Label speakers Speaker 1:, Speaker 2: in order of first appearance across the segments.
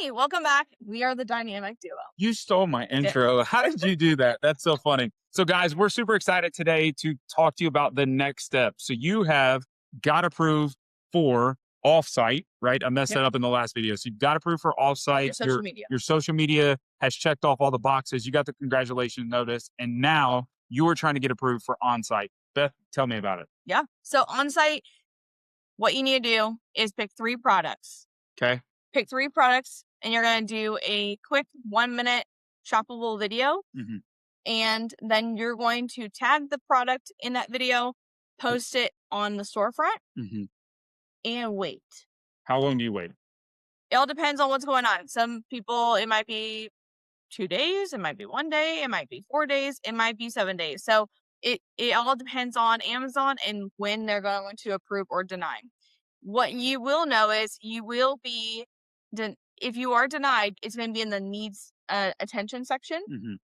Speaker 1: Hey, welcome back. We are the dynamic duo.
Speaker 2: You stole my intro. How did you do that? That's so funny. So, guys, we're super excited today to talk to you about the next step. So, you have got approved for Offsite, right? I messed
Speaker 1: Yep.
Speaker 2: that up in the last video. So, you've got approved for
Speaker 1: Your
Speaker 2: Offsite.
Speaker 1: social media.
Speaker 2: Your social media has checked off all the boxes. You got the congratulations notice, and now you are trying to get approved for Onsite. Beth, tell me about it.
Speaker 1: Yeah. So on site, what you need to do is pick 3 products.
Speaker 2: Okay.
Speaker 1: Pick 3 products, and you're going to do a quick 1-minute shoppable video.
Speaker 2: Mhm.
Speaker 1: And then you're going to tag the product in that video, post it on the storefront,
Speaker 2: Mhm.
Speaker 1: and wait.
Speaker 2: How long do you wait?
Speaker 1: It all depends on what's going on. Some people, it might be 2 days, it might be 1 day, it might be 4 days, it might be 7 days. So it all depends on Amazon and when they're going to approve or deny. What you will know is you will be if you are denied, it's going to be in the needs attention section.
Speaker 2: Mhm.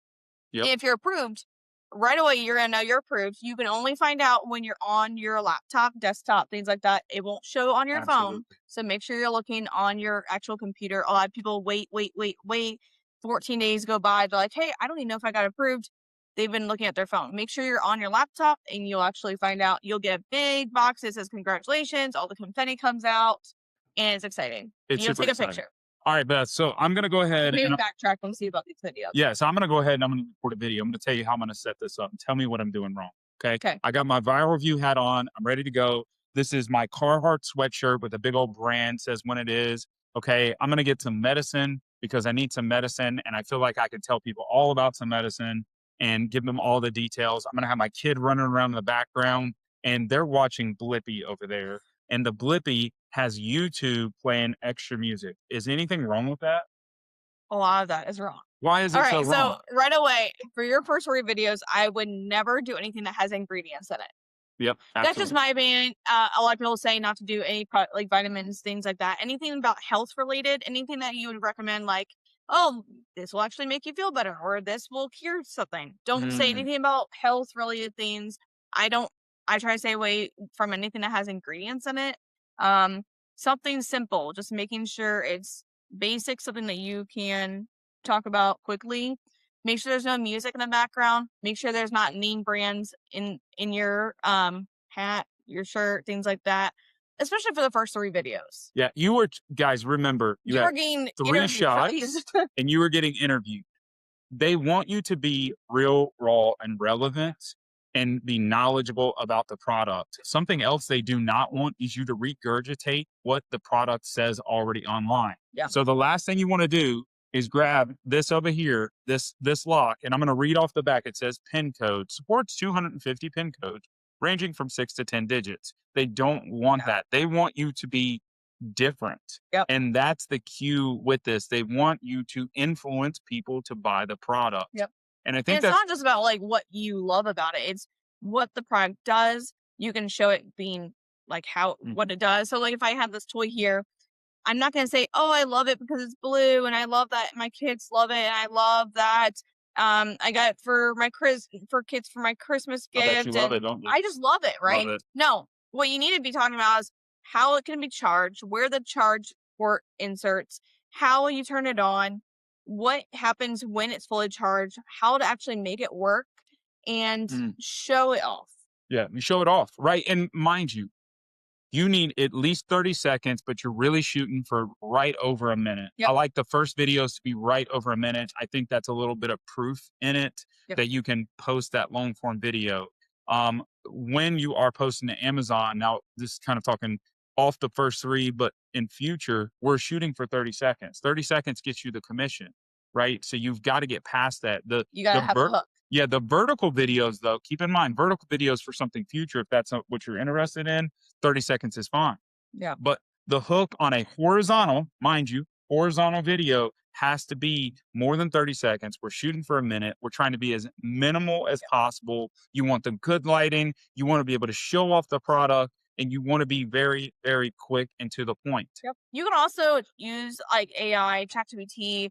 Speaker 2: Yep.
Speaker 1: If you're approved, right away you're going to know you're approved. You can only find out when you're on your laptop, desktop, things like that. It won't show on your phone.
Speaker 2: Absolutely.
Speaker 1: So make sure you're looking on your actual computer. A lot of people wait. 14 days go by. They're like, hey, I don't even know if I got approved. They've been looking at their phone. Make sure you're on your laptop and you'll actually find out. You'll get a big box that says congratulations. All the confetti comes out and it's exciting.
Speaker 2: It's
Speaker 1: You'll
Speaker 2: super
Speaker 1: take a
Speaker 2: exciting.
Speaker 1: picture.
Speaker 2: All right, Beth. So I'm going to go ahead
Speaker 1: Maybe
Speaker 2: and
Speaker 1: backtrack and see about these videos.
Speaker 2: yeah, so I'm going to go ahead and I'm going to record a video. I'm going to tell you how I'm going to set this up and tell me what I'm doing wrong. Okay.
Speaker 1: Okay.
Speaker 2: I got my viral view hat on. I'm ready to go. This is my Carhartt sweatshirt with a big old brand, says when it is. Okay. I'm going to get some medicine because I need some medicine. And I feel like I can tell people all about some medicine and give them all the details. I'm going to have my kid running around in the background and they're watching Blippi over there. And the Blippi has YouTube playing extra music. Is anything wrong with that?
Speaker 1: A lot of that is wrong.
Speaker 2: Why is
Speaker 1: All
Speaker 2: it so
Speaker 1: right,
Speaker 2: wrong?
Speaker 1: so right away, for your first 3 videos, I would never do anything that has ingredients in it.
Speaker 2: Yep,
Speaker 1: That's just
Speaker 2: absolutely.
Speaker 1: my opinion. A lot of people say not to do any like vitamins, things like that. Anything about health related, anything that you would recommend, like, oh, this will actually make you feel better, or this will cure something. Don't say
Speaker 2: Mm,
Speaker 1: anything about health related things. I don't. I try to stay away from anything that has ingredients in it. Um, Something simple, just making sure it's basic, something that you can talk about quickly. Make sure there's no music in the background. Make sure there's not name brands in your hat, your shirt, things like that. Especially for the first 3 videos.
Speaker 2: yeah, you were guys, remember, you
Speaker 1: You
Speaker 2: had
Speaker 1: are getting
Speaker 2: 3
Speaker 1: interviewed for
Speaker 2: shots
Speaker 1: these.
Speaker 2: and you were getting interviewed. They want you to be real, raw, and relevant and be knowledgeable about the product. Something else they do not want is you to regurgitate what the product says already online.
Speaker 1: Yeah.
Speaker 2: So the last thing you want to do is grab this over here, this lock, and I'm going to read off the back. It says pin code, supports 250 pin codes ranging from 6 to 10 digits. They don't want that. They want you to be different.
Speaker 1: Yep.
Speaker 2: And that's the cue with this. They want you to influence people to buy the product.
Speaker 1: Yep.
Speaker 2: And I
Speaker 1: And
Speaker 2: think
Speaker 1: it's
Speaker 2: that's
Speaker 1: not just about like what you love about it. It's what the product does. You can show it being like what it does. So like if I have this toy here, I'm not going to say, oh, I love it because it's blue and I love that my kids love it and I love that I got it for my kids for my Christmas
Speaker 2: I bet you
Speaker 1: gift
Speaker 2: love
Speaker 1: and
Speaker 2: it, don't you?
Speaker 1: I just love it, right?
Speaker 2: Love it.
Speaker 1: No, what you need to be talking about is how it can be charged, where the charge port inserts, how you turn it on, what happens when it's fully charged, how to actually make it work and
Speaker 2: Mm.
Speaker 1: show it off.
Speaker 2: Yeah, you show it off, right? And mind you, you need at least 30 seconds, but you're really shooting for right over a minute.
Speaker 1: Yep.
Speaker 2: I like the first videos to be right over a minute. I think that's a little bit of proof in it
Speaker 1: Yep.
Speaker 2: that you can post that long form video. When you are posting to Amazon, now this is kind of talking off the first 3, but in future, we're shooting for 30 seconds. 30 seconds gets you the commission, right? So you've got to get past that.
Speaker 1: You got to have a hook.
Speaker 2: Yeah, the vertical videos, though, keep in mind, vertical videos for something future, if that's what you're interested in, 30 seconds is fine.
Speaker 1: Yeah.
Speaker 2: But the hook on a horizontal, mind you, horizontal video has to be more than 30 seconds. We're shooting for a minute. We're trying to be as minimal as possible. You want the good lighting. You want to be able to show off the product. And you want to be very, very quick and to the point.
Speaker 1: Yep. You can also use like AI, ChatGPT,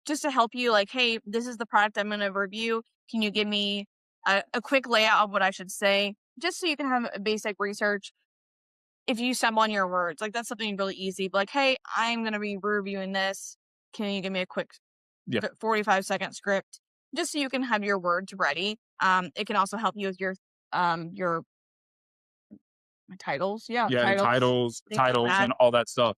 Speaker 1: just to help you, like, hey, this is the product I'm going to review. Can you give me a quick layout of what I should say? Just so you can have a basic research. if you stumble on your words, like that's something really easy. Like, hey, I'm gonna be reviewing this. Can you give me a quick
Speaker 2: Yeah.
Speaker 1: 45-second script just so you can have your words ready? It can also help you with your titles. Yeah,
Speaker 2: Yeah, and
Speaker 1: titles, things like
Speaker 2: titles
Speaker 1: that.
Speaker 2: and all that stuff.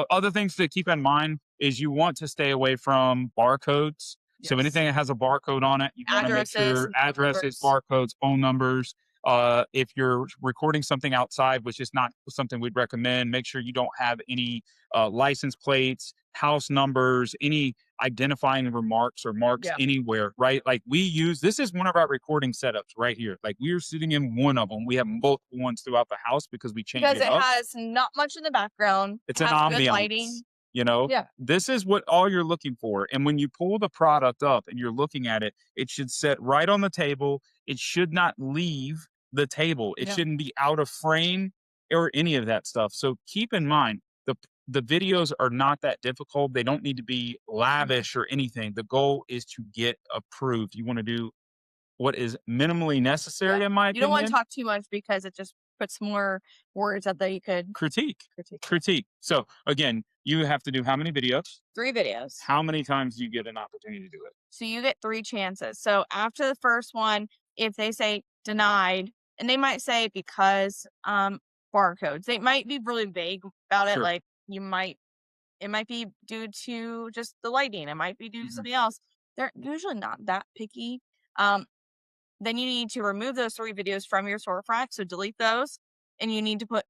Speaker 2: Other things to keep in mind is you want to stay away from barcodes. So
Speaker 1: Yes.
Speaker 2: anything that has a barcode on it, you want to make
Speaker 1: Addresses
Speaker 2: sure
Speaker 1: and phone
Speaker 2: addresses,
Speaker 1: numbers.
Speaker 2: barcodes, phone numbers. If you're recording something outside, which is not something we'd recommend, make sure you don't have any license plates, house numbers, any identifying remarks or marks
Speaker 1: Yeah.
Speaker 2: anywhere, right? Like this is one of our recording setups right here. Like we're sitting in one of them. We have multiple ones throughout the house because we change
Speaker 1: Because
Speaker 2: it
Speaker 1: it
Speaker 2: up.
Speaker 1: has not much in the background,
Speaker 2: It's
Speaker 1: it
Speaker 2: an
Speaker 1: has good
Speaker 2: ambiance.
Speaker 1: lighting. Yeah.
Speaker 2: This is what all you're looking for. And when you pull the product up and you're looking at it, it should sit right on the table. It should not leave the table. It
Speaker 1: Yeah.
Speaker 2: shouldn't be out of frame or any of that stuff. So keep in mind the videos are not that difficult. They don't need to be
Speaker 1: Mhm.
Speaker 2: lavish or anything. The goal is to get approved. You want to do what is minimally
Speaker 1: Yeah.
Speaker 2: necessary, in my
Speaker 1: You don't wanna
Speaker 2: opinion.
Speaker 1: talk too much because it just puts more words that you could
Speaker 2: Critique.
Speaker 1: critique. Yeah.
Speaker 2: Critique. So again, you have to do how many videos?
Speaker 1: 3 videos.
Speaker 2: How many times do you get an opportunity to do it?
Speaker 1: So you get 3 chances. So after the first one, if they say denied, and they might say because, barcodes, they might be really vague about it,
Speaker 2: Sure.
Speaker 1: like, it might be due to just the lighting, it might be due to
Speaker 2: Mhm.
Speaker 1: something else. They're usually not that picky. Um, then you need to remove those 3 videos from your storefront, so delete those, and you need to put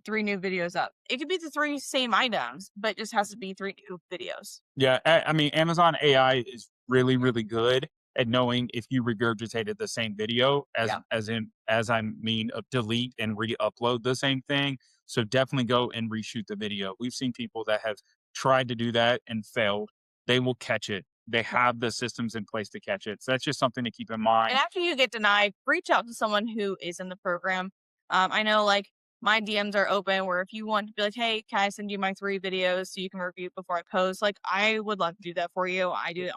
Speaker 1: 3 new videos up. It could be the 3 same items, but it just has to be 3 new videos.
Speaker 2: Yeah, I mean, Amazon AI is really, really good at knowing if you regurgitated the same video
Speaker 1: Yeah.
Speaker 2: as I mean, delete and re-upload the same thing. So definitely go and reshoot the video. We've seen people that have tried to do that and failed. They will catch it. They
Speaker 1: Yeah.
Speaker 2: have the systems in place to catch it. So that's just something to keep in
Speaker 1: And
Speaker 2: mind.
Speaker 1: after you get denied, reach out to someone who is in the program. I know like my DMs are open where if you want to be like, hey, can I send you my 3 videos so you can review it before I post? Like I would love to do that for you. I do it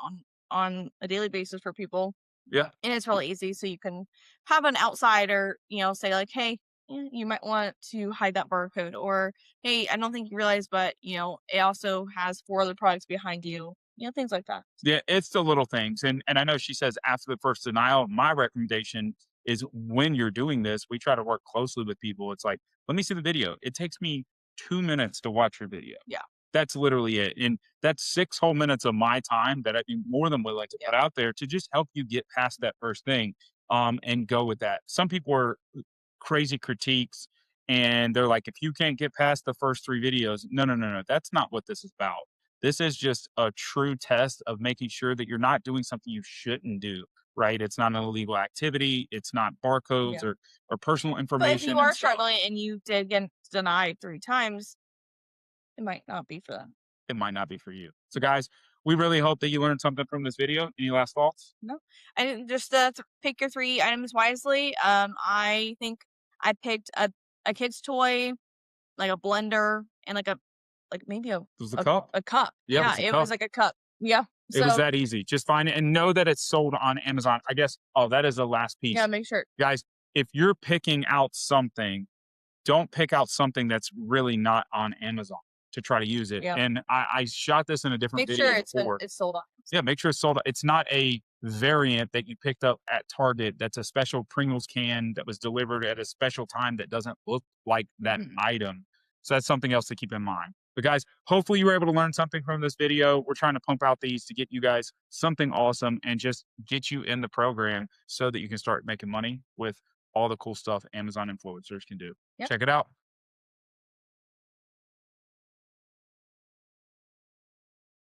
Speaker 1: on a daily basis for people.
Speaker 2: Yeah.
Speaker 1: And it's really easy. So you can have an outsider, say like, hey, you might want to hide that barcode, or hey, I don't think you realize, but it also has 4 other products behind you. Things like that.
Speaker 2: Yeah, it's the little things. And I know she says after the first denial, my recommendation is when you're doing this, we try to work closely with people. It's like, let me see the video. It takes me 2 minutes to watch your video.
Speaker 1: Yeah.
Speaker 2: That's literally it. And that's 6 whole minutes of my time that I'd be more than willing to put
Speaker 1: Yep.
Speaker 2: out there to just help you get past that first thing and go with that. Some people are crazy critiques and they're like, if you can't get past the first 3 videos, no, no, no, no. That's not what this is about. This is just a true test of making sure that you're not doing something you shouldn't do, right? It's not an illegal activity. It's not barcodes
Speaker 1: Yeah.
Speaker 2: or personal
Speaker 1: But if you
Speaker 2: information and
Speaker 1: are
Speaker 2: stuff.
Speaker 1: struggling and you did get denied 3 times, it might not be for them.
Speaker 2: It might not be for you. So, guys, we really hope that you learned something from this video. Any last thoughts?
Speaker 1: No. And just, pick your 3 items wisely. I think I picked a kid's toy, like a blender, and maybe
Speaker 2: It was a cup.
Speaker 1: a cup.
Speaker 2: Yeah, it
Speaker 1: Yeah,
Speaker 2: was a
Speaker 1: it was
Speaker 2: cup.
Speaker 1: like a cup. Yeah.
Speaker 2: It was
Speaker 1: So,
Speaker 2: that easy. Just find it and know that it's sold on Amazon. I guess, oh, that is the last
Speaker 1: yeah,
Speaker 2: piece.
Speaker 1: make sure.
Speaker 2: Guys, if you're picking out something, don't pick out something that's really not on Amazon to try to use it.
Speaker 1: Yeah.
Speaker 2: And I shot this in a different
Speaker 1: Make sure
Speaker 2: video before.
Speaker 1: it's sold on.
Speaker 2: Yeah, make sure it's sold out. It's not a variant that you picked up at Target that's a special Pringles can that was delivered at a special time that doesn't look like that
Speaker 1: Mhm.
Speaker 2: item. So that's something else to keep in mind. But guys, hopefully you were able to learn something from this video. We're trying to pump out these to get you guys something awesome and just get you in the program so that you can start making money with all the cool stuff Amazon influencers can do.
Speaker 1: Yep.
Speaker 2: Check it out.